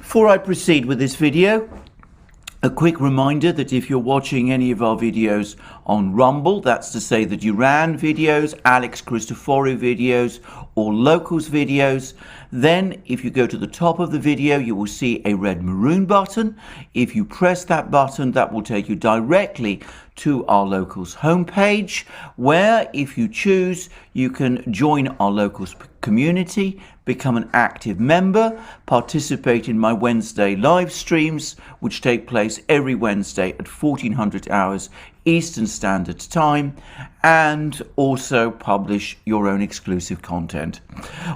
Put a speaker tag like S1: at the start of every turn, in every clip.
S1: Before I proceed with this video, a quick reminder that if you're watching any of our videos on Rumble, that's to say the Duran videos, Alex Christoforou videos, or Locals videos, then if you go to the top of the video, you will see a red maroon button. If you press that button, that will take you directly to our Locals homepage, where if you choose, you can join our Locals community, become an active member, participate in my Wednesday live streams, which take place every Wednesday at 1400 hours Eastern Standard Time, and also publish your own exclusive content.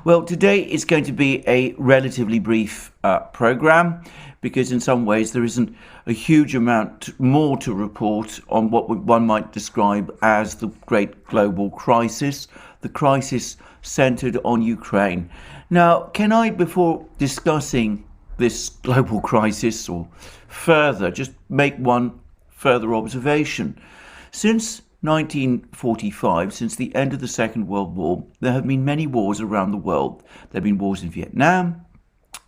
S1: Well, today is going to be a relatively brief program, because in some ways there isn't a huge amount more to report on what one might describe as the great global crisis, the crisis centered on Ukraine. Now, can I, before discussing this global crisis or further, just make one further observation? Since 1945, since the end of the Second World War, there have been many wars around the world. There have been wars in Vietnam,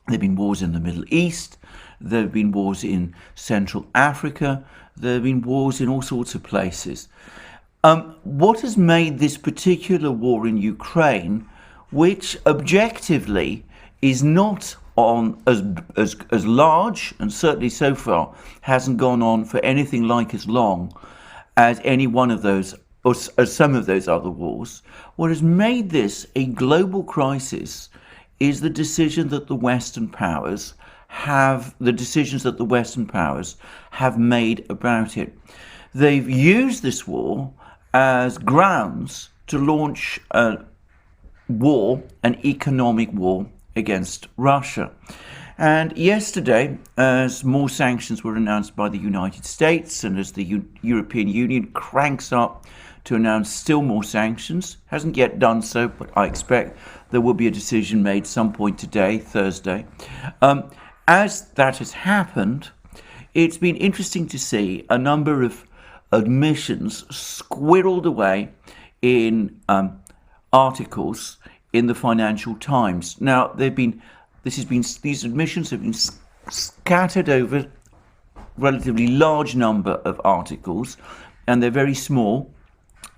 S1: there have been wars in the Middle East, there have been wars in Central Africa, there have been wars in all sorts of places. What has made this particular war in Ukraine, which objectively is not on as large, and certainly so far hasn't gone on for anything like as long as any one of those, or as some of those other wars, what has made this a global crisis is the decision that the Western powers have made about it. They've used this war as grounds to launch a war, an economic war against Russia. And yesterday, as more sanctions were announced by the United States and as the European Union cranks up to announce still more sanctions, hasn't yet done so, but I expect there will be a decision made some point today, Thursday. As that has happened, it's been interesting to see a number of admissions squirreled away in articles in the Financial Times. Now, these admissions have been scattered over a relatively large number of articles, and they're very small,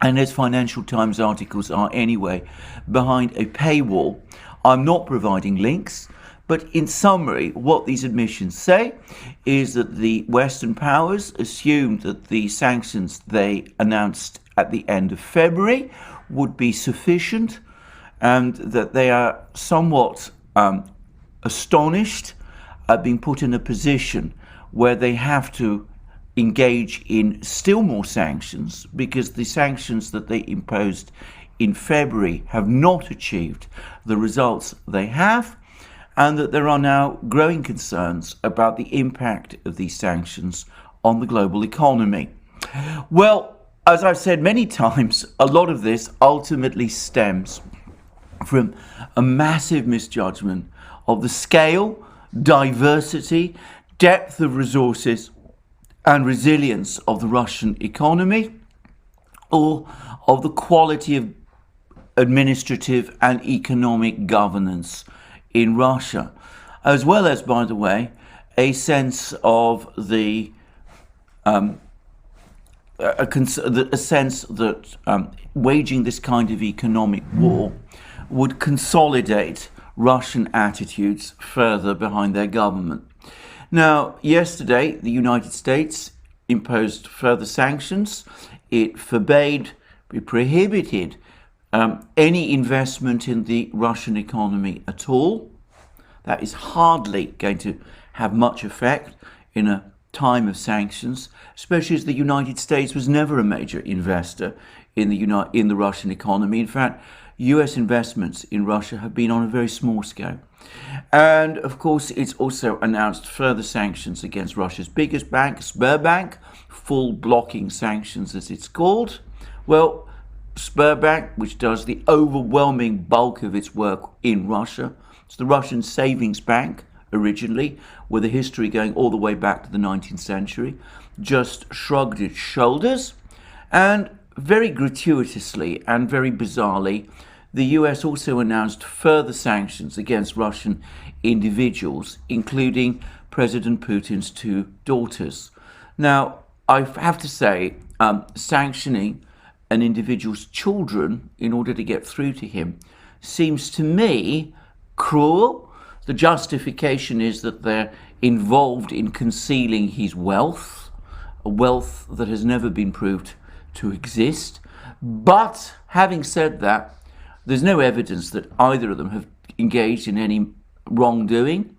S1: and as Financial Times articles are anyway, behind a paywall. I'm not providing links, but in summary, what these admissions say is that the Western powers assumed that the sanctions they announced at the end of February would be sufficient, and that they are somewhat astonished at being put in a position where they have to engage in still more sanctions, because the sanctions that they imposed in February have not achieved the results they have, and that there are now growing concerns about the impact of these sanctions on the global economy. Well, as I've said many times, a lot of this ultimately stems from a massive misjudgment of the scale, diversity, depth of resources, and resilience of the Russian economy, or of the quality of administrative and economic governance in Russia, as well as, by the way, a sense of a sense that waging this kind of economic war would consolidate Russian attitudes further behind their government. Now, yesterday, the United States imposed further sanctions. It prohibited any investment in the Russian economy at all. That is hardly going to have much effect in a time of sanctions, especially as the United States was never a major investor in the Russian economy. In fact, US investments in Russia have been on a very small scale. And of course, it's also announced further sanctions against Russia's biggest bank, Sberbank, full blocking sanctions as it's called. Well, Sberbank, which does the overwhelming bulk of its work in Russia, it's the Russian savings bank originally, with a history going all the way back to the 19th century, just shrugged its shoulders, and very gratuitously and very bizarrely, the US also announced further sanctions against Russian individuals, including President Putin's two daughters. Now, I have to say, sanctioning an individual's children in order to get through to him seems to me cruel. The justification is that they're involved in concealing his wealth, a wealth that has never been proved to exist. But having said that, there's no evidence that either of them have engaged in any wrongdoing.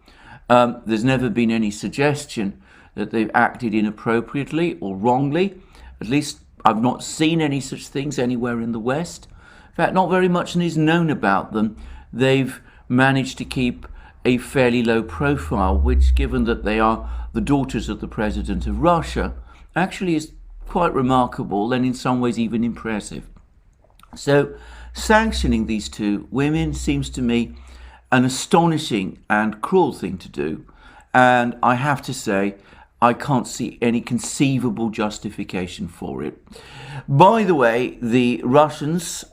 S1: There's never been any suggestion that they've acted inappropriately or wrongly. At least I've not seen any such things anywhere in the West. In fact, not very much is known about them. They've managed to keep a fairly low profile, which, given that they are the daughters of the president of Russia, actually is quite remarkable and in some ways even impressive. So sanctioning these two women seems to me an astonishing and cruel thing to do. And I have to say, I can't see any conceivable justification for it. By the way, the Russians,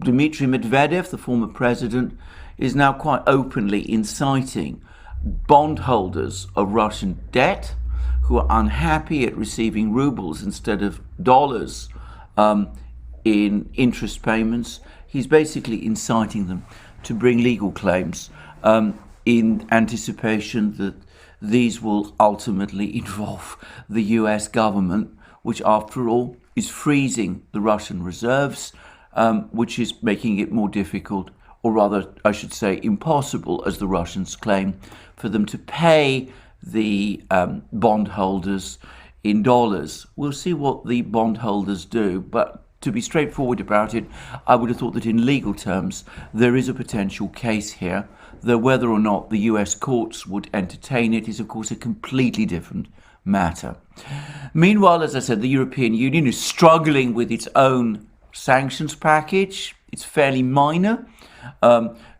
S1: Dmitry Medvedev, the former president, is now quite openly inciting bondholders of Russian debt who are unhappy at receiving rubles instead of dollars in interest payments. He's basically inciting them to bring legal claims in anticipation that these will ultimately involve the US government, which after all is freezing the Russian reserves, which is making it more difficult, or rather I should say impossible, as the Russians claim, for them to pay the bondholders in dollars. We'll see what the bondholders do, but to be straightforward about it, I would have thought that in legal terms there is a potential case here, though whether or not the US courts would entertain it is of course a completely different matter. Meanwhile, as I said, the European Union is struggling with its own sanctions package. It's fairly minor.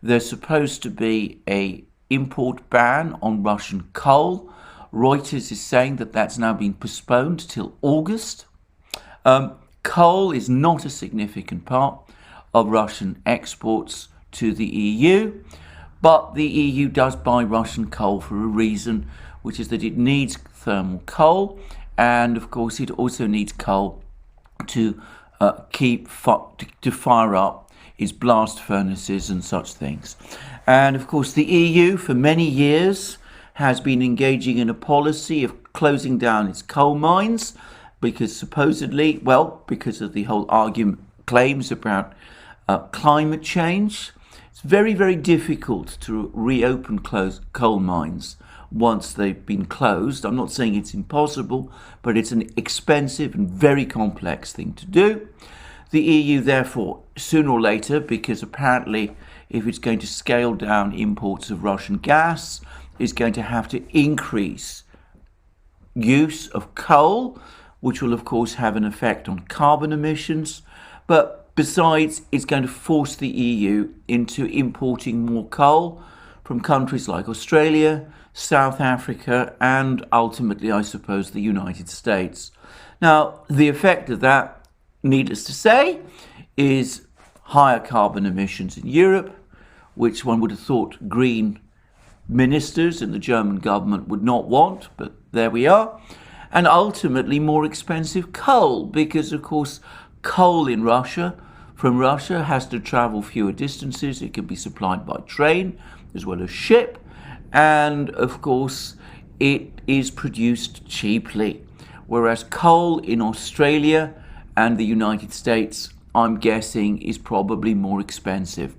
S1: There's supposed to be an import ban on Russian coal. Reuters is saying that that's now been postponed till August. Coal is not a significant part of Russian exports to the EU, but the EU does buy Russian coal for a reason, which is that it needs thermal coal, and of course it also needs coal to to fire up its blast furnaces and such things. And of course the EU for many years has been engaging in a policy of closing down its coal mines, because supposedly, well, because of the whole argument, claims about climate change. It's very, very difficult to reopen closed coal mines once they've been closed. I'm not saying it's impossible, but it's an expensive and very complex thing to do. The EU, therefore, sooner or later, because apparently if it's going to scale down imports of Russian gas, is going to have to increase use of coal, which will of course have an effect on carbon emissions. But besides, it's going to force the EU into importing more coal from countries like Australia, South Africa, and ultimately, I suppose, the United States. Now, the effect of that, needless to say, is higher carbon emissions in Europe, which one would have thought green ministers in the German government would not want, but there we are. And ultimately more expensive coal, because of course coal in Russia, from Russia, has to travel fewer distances. It can be supplied by train as well as ship, and of course it is produced cheaply, whereas coal in Australia and the United States, I'm guessing, is probably more expensive.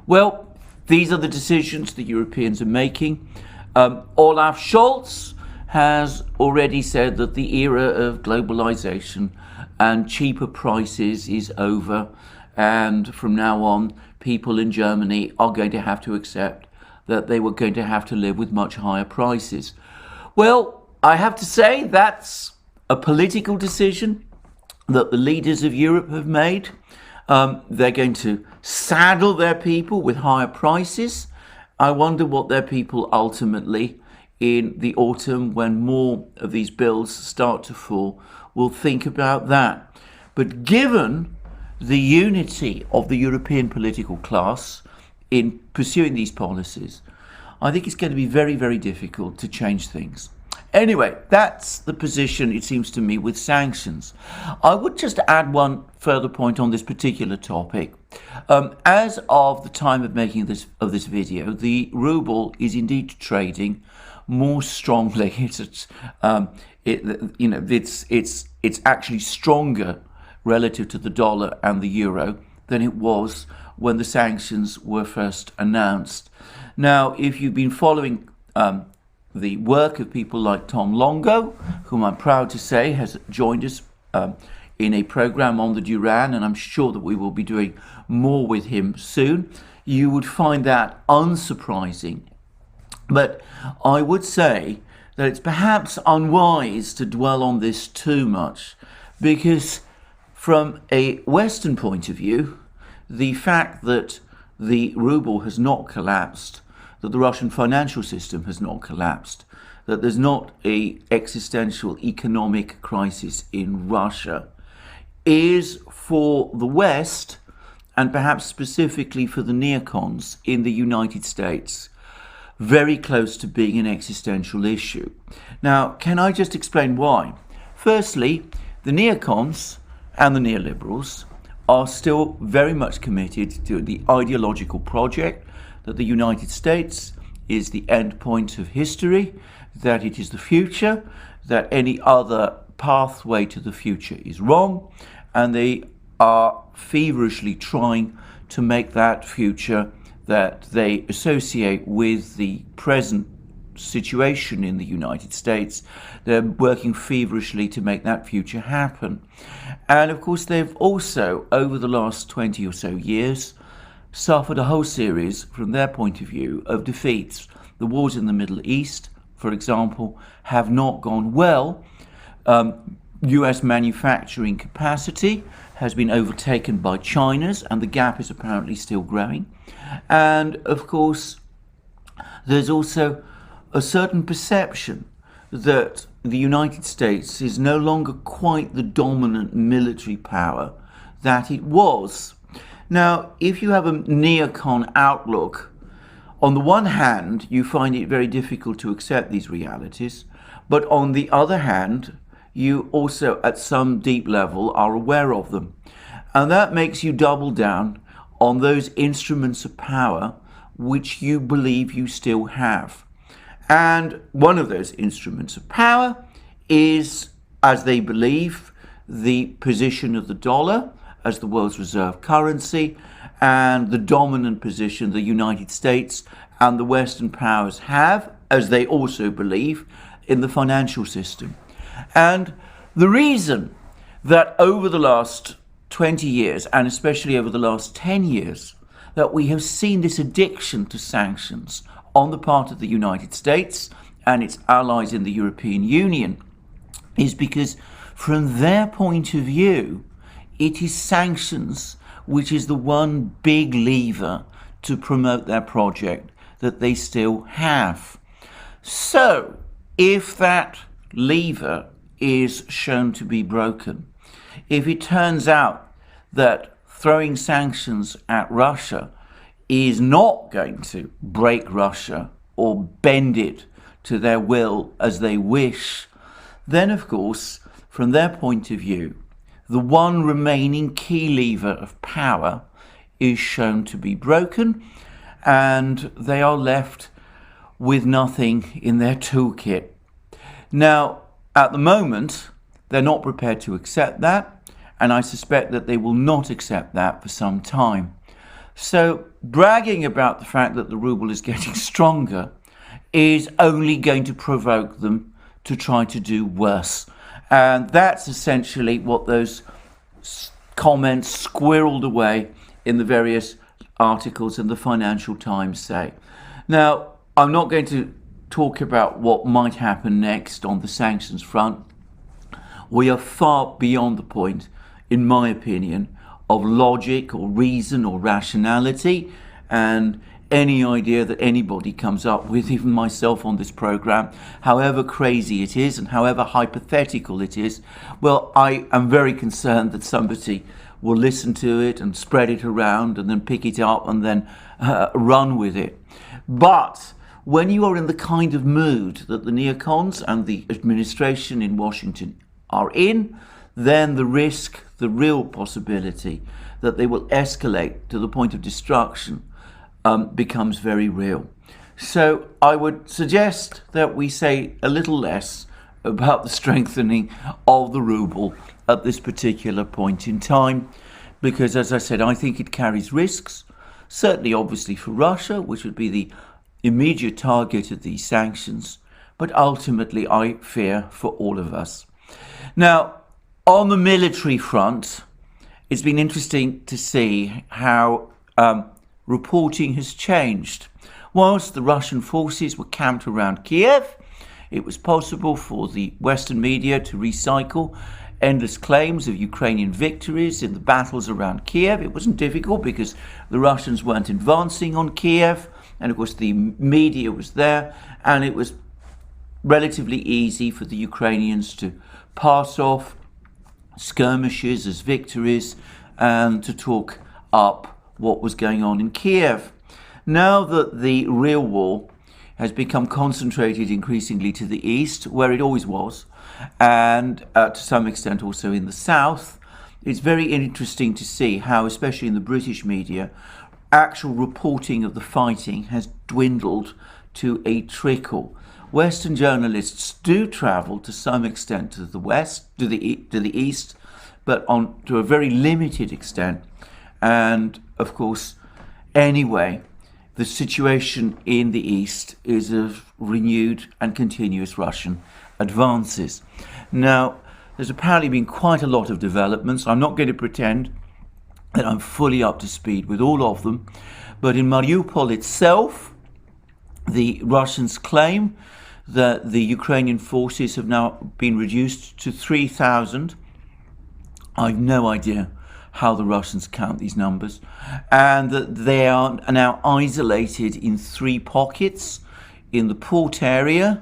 S1: Well, these are the decisions the Europeans are making. Olaf Scholz has already said that the era of globalization and cheaper prices is over, and from now on people in Germany are going to have to accept that they were going to have to live with much higher prices. Well, I have to say that's a political decision that the leaders of Europe have made. They're going to saddle their people with higher prices. I wonder what their people ultimately, in the autumn, when more of these bills start to fall, will think about that. But given the unity of the European political class in pursuing these policies, I think it's going to be very, very difficult to change things. Anyway, that's the position, it seems to me, with sanctions. I would just add one further point on this particular topic. As of the time of making this video, the ruble is indeed trading more strongly. It's actually stronger relative to the dollar and the euro than it was when the sanctions were first announced. Now, if you've been following the work of people like Tom Longo, whom I'm proud to say has joined us in a program on the duran, and I'm sure that we will be doing more with him soon, you would find that unsurprising. But I would say that it's perhaps unwise to dwell on this too much, because from a Western point of view, the fact that the ruble has not collapsed, that the Russian financial system has not collapsed, that there's not an existential economic crisis in Russia, is for the West, and perhaps specifically for the neocons in the United States, very close to being an existential issue. Now, can I just explain why? Firstly, the neocons and the neoliberals are still very much committed to the ideological project that the United States is the end point of history, that it is the future, that any other pathway to the future is wrong, and they are feverishly trying to make that future that they associate with the present situation in the United States. They're working feverishly to make that future happen. And of course, they've also, over the last 20 or so years, suffered a whole series, from their point of view, of defeats. The wars in the Middle East, for example, have not gone well. US manufacturing capacity has been overtaken by China's, and the gap is apparently still growing. And of course, there's also a certain perception that the United States is no longer quite the dominant military power that it was. Now, if you have a neocon outlook, on the one hand, you find it very difficult to accept these realities, but on the other hand, you also, at some deep level, are aware of them. And that makes you double down on those instruments of power which you believe you still have. And one of those instruments of power is, as they believe, the position of the dollar as the world's reserve currency, and the dominant position the United States and the Western powers have, as they also believe, in the financial system. And the reason that over the last 20 years, and especially over the last 10 years, that we have seen this addiction to sanctions on the part of the United States and its allies in the European Union is because, from their point of view, it is sanctions which is the one big lever to promote their project that they still have. So, if that lever is shown to be broken, if it turns out that throwing sanctions at Russia is not going to break Russia or bend it to their will as they wish, then of course, from their point of view, the one remaining key lever of power is shown to be broken, and they are left with nothing in their toolkit. Now, at the moment, they're not prepared to accept that, and I suspect that they will not accept that for some time. So, bragging about the fact that the ruble is getting stronger is only going to provoke them to try to do worse. And that's essentially what those comments squirreled away in the various articles in the Financial Times say. Now, I'm not going to talk about what might happen next on the sanctions front. We are far beyond the point, in my opinion, of logic or reason or rationality, and any idea that anybody comes up with, even myself on this program, however crazy it is and however hypothetical it is, well, I am very concerned that somebody will listen to it and spread it around and then pick it up and then run with it. But when you are in the kind of mood that the neocons and the administration in Washington are in, then the risk, the real possibility that they will escalate to the point of destruction becomes very real. So I would suggest that we say a little less about the strengthening of the ruble at this particular point in time, because, as I said, I think it carries risks, certainly obviously for Russia, which would be the immediate target of these sanctions, but ultimately I fear for all of us. Now, on the military front, it's been interesting to see how reporting has changed. Whilst the Russian forces were camped around Kiev, it was possible for the Western media to recycle endless claims of Ukrainian victories in the battles around Kiev. It wasn't difficult because the Russians weren't advancing on Kiev, and of course the media was there, and it was relatively easy for the Ukrainians to pass off skirmishes as victories and to talk up what was going on in Kiev. Now that the real war has become concentrated increasingly to the east, where it always was, and to some extent also in the south, it's very interesting to see how, especially in the British media, actual reporting of the fighting has dwindled to a trickle. Western journalists do travel to some extent to the west, to the east, but to a very limited extent. And of course, anyway, the situation in the east is of renewed and continuous Russian advances. Now, there's apparently been quite a lot of developments. I'm not going to pretend that I'm fully up to speed with all of them, but in Mariupol itself, the Russians claim that the Ukrainian forces have now been reduced to 3,000. I've no idea how the Russians count these numbers, and that they are now isolated in 3 pockets: in the port area,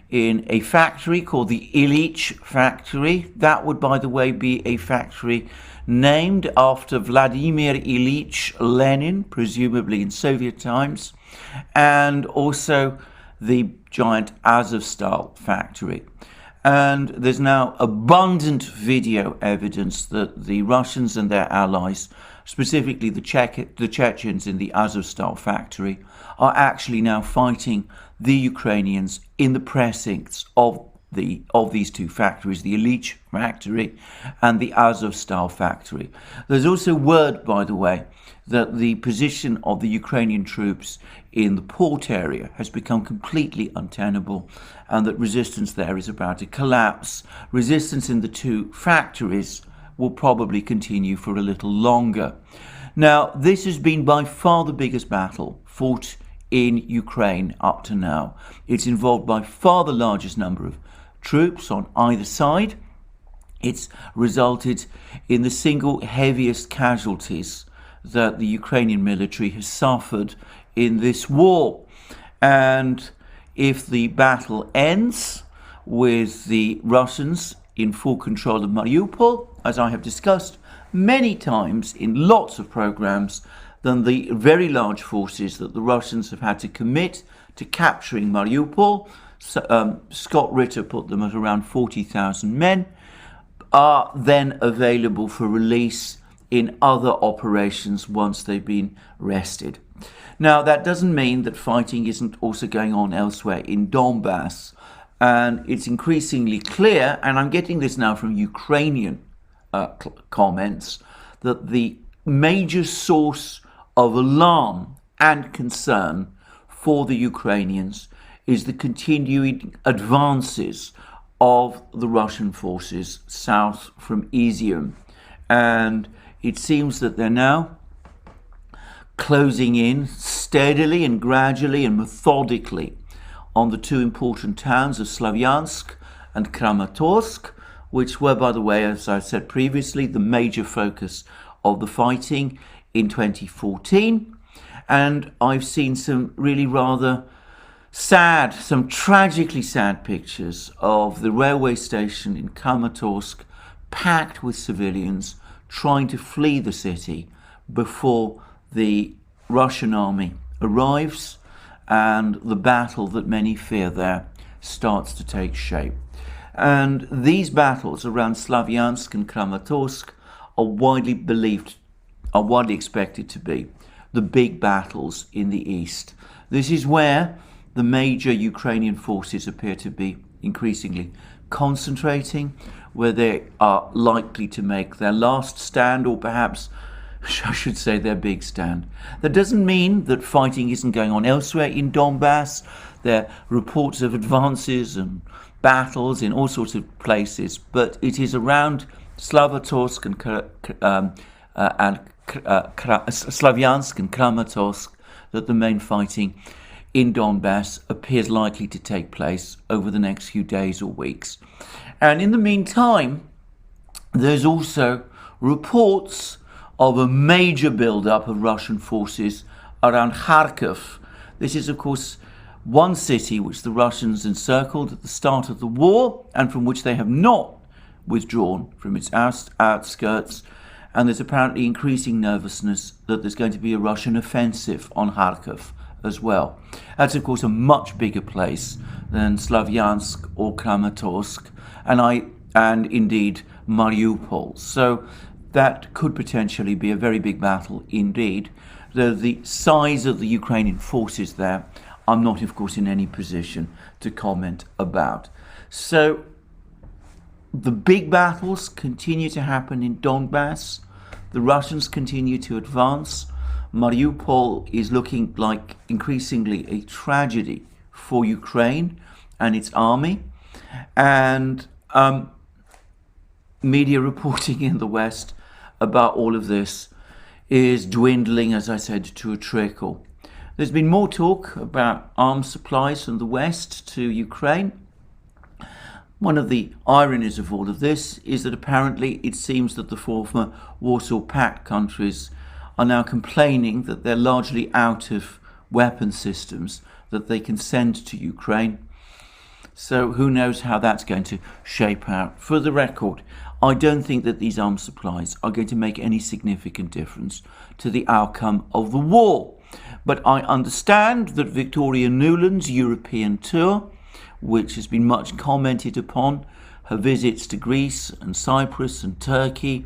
S1: in a factory called the Ilyich factory. That would, by the way, be a factory named after Vladimir Ilyich Lenin, presumably in Soviet times, and also the giant Azovstal factory. And there's now abundant video evidence that the Russians and their allies, specifically the Chechens in the Azovstal factory, are actually now fighting the Ukrainians in the precincts of these 2 factories, the Ilyich factory and the Azovstal factory. There's also word, by the way, that the position of the Ukrainian troops in the port area has become completely untenable, and that resistance there is about to collapse. Resistance in the 2 factories will probably continue for a little longer. Now, this has been by far the biggest battle fought in Ukraine up to now. It's involved by far the largest number of troops on either side. It's resulted in the single heaviest casualties that the Ukrainian military has suffered in this war. And if the battle ends with the Russians in full control of Mariupol, as I have discussed many times in lots of programs, then the very large forces that the Russians have had to commit to capturing Mariupol, Scott Ritter put them at around 40,000 men, are then available for release in other operations once they've been rested. Now, that doesn't mean that fighting isn't also going on elsewhere in Donbass. And it's increasingly clear, and I'm getting this now from Ukrainian comments, that the major source of alarm and concern for the Ukrainians is the continuing advances of the Russian forces south from Izium. And it seems that they're now closing in steadily and gradually and methodically on the 2 important towns of Slavyansk and Kramatorsk, which were, by the way, as I said previously, the major focus of the fighting in 2014. And I've seen some really rather sad, some tragically sad pictures of the railway station in Kramatorsk packed with civilians trying to flee the city before the Russian army arrives and the battle that many fear there starts to take shape. And these battles around Slavyansk and Kramatorsk are widely expected to be the big battles in the east. This is where the major Ukrainian forces appear to be increasingly concentrating, where they are likely to make their last stand, or perhaps I should say their big stand. That doesn't mean that fighting isn't going on elsewhere in Donbass. There are reports of advances and battles in all sorts of places, but it is around Slavyatorsk and Slavyansk and Kramatorsk that the main fighting in Donbass appears likely to take place over the next few days or weeks. And in the meantime, there's also reports of a major build-up of Russian forces around Kharkiv. This is, of course, one city which the Russians encircled at the start of the war and from which they have not withdrawn from its outskirts. And there's apparently increasing nervousness that there's going to be a Russian offensive on Kharkiv as well. That's, of course, a much bigger place than Slavyansk or Kramatorsk and indeed Mariupol. So that could potentially be a very big battle indeed. Though the size of the Ukrainian forces there, I'm not, of course, in any position to comment about. So the big battles continue to happen in Donbass. The Russians continue to advance. Mariupol is looking like increasingly a tragedy for Ukraine and its army. And media reporting in the West about all of this is dwindling, as I said, to a trickle. There's been more talk about arms supplies from the West to Ukraine. One of the ironies of all of this is that apparently it seems that the former Warsaw Pact countries are now complaining that they're largely out of weapon systems that they can send to Ukraine. So who knows how that's going to shape out. For the record, I don't think that these arms supplies are going to make any significant difference to the outcome of the war. But I understand that Victoria Nuland's European tour, which has been much commented upon, her visits to Greece and Cyprus and Turkey,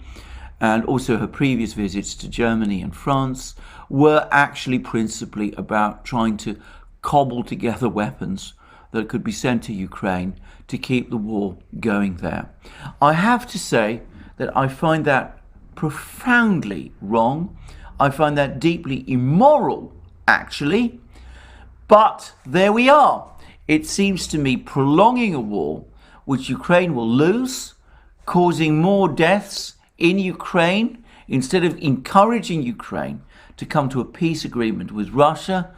S1: and also her previous visits to Germany and France, were actually principally about trying to cobble together weapons that could be sent to Ukraine to keep the war going there. I have to say that I find that profoundly wrong. I find that deeply immoral, actually. But there we are. It seems to me prolonging a war which Ukraine will lose, causing more deaths in Ukraine, instead of encouraging Ukraine to come to a peace agreement with Russia.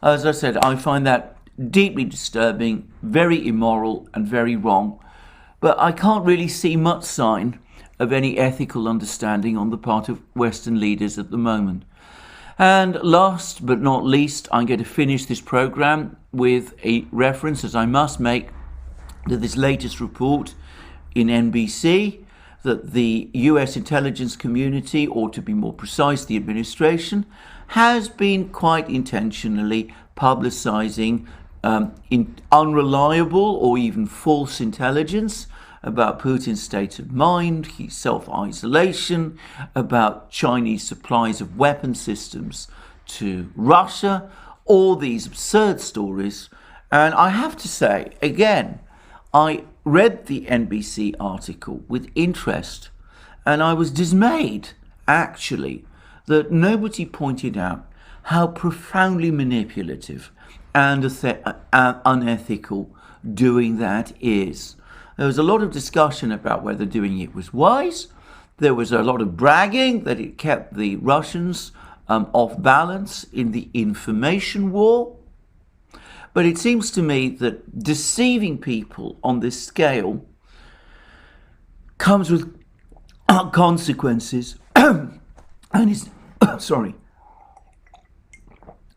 S1: As I said, I find that deeply disturbing, very immoral and very wrong. But I can't really see much sign of any ethical understanding on the part of Western leaders at the moment. And last but not least, I'm going to finish this program with a reference, as I must make, to this latest report in NBC that the US intelligence community, or to be more precise, the administration, has been quite intentionally publicizing unreliable or even false intelligence about Putin's state of mind, his self-isolation, about Chinese supplies of weapon systems to Russia, all these absurd stories. And I have to say, again, I read the NBC article with interest, and I was dismayed, actually, that nobody pointed out how profoundly manipulative and unethical doing that is. There was a lot of discussion about whether doing it was wise. There was a lot of bragging that it kept the Russians off balance in the information war. But it seems to me that deceiving people on this scale comes with consequences and is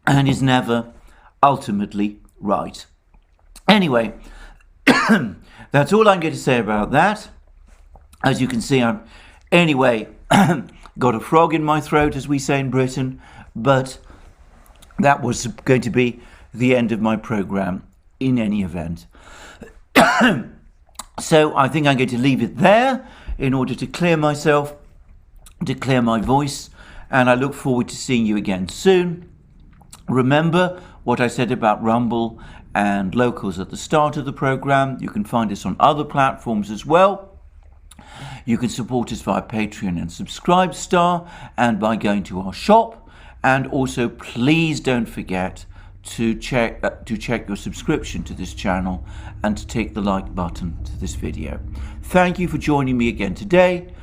S1: and is never ultimately right. Anyway, that's all I'm going to say about that. As you can see, I'm anyway got a frog in my throat, as we say in Britain, but that was going to be the end of my program in any event. So I think I'm going to leave it there in order to clear myself, to clear my voice, and I look forward to seeing you again soon. Remember what I said about Rumble and Locals at the start of the program. You can find us on other platforms as well. You can support us via Patreon and Subscribestar and by going to our shop. And also, please don't forget to check your subscription to this channel and to take the like button to this video. Thank you for joining me again today.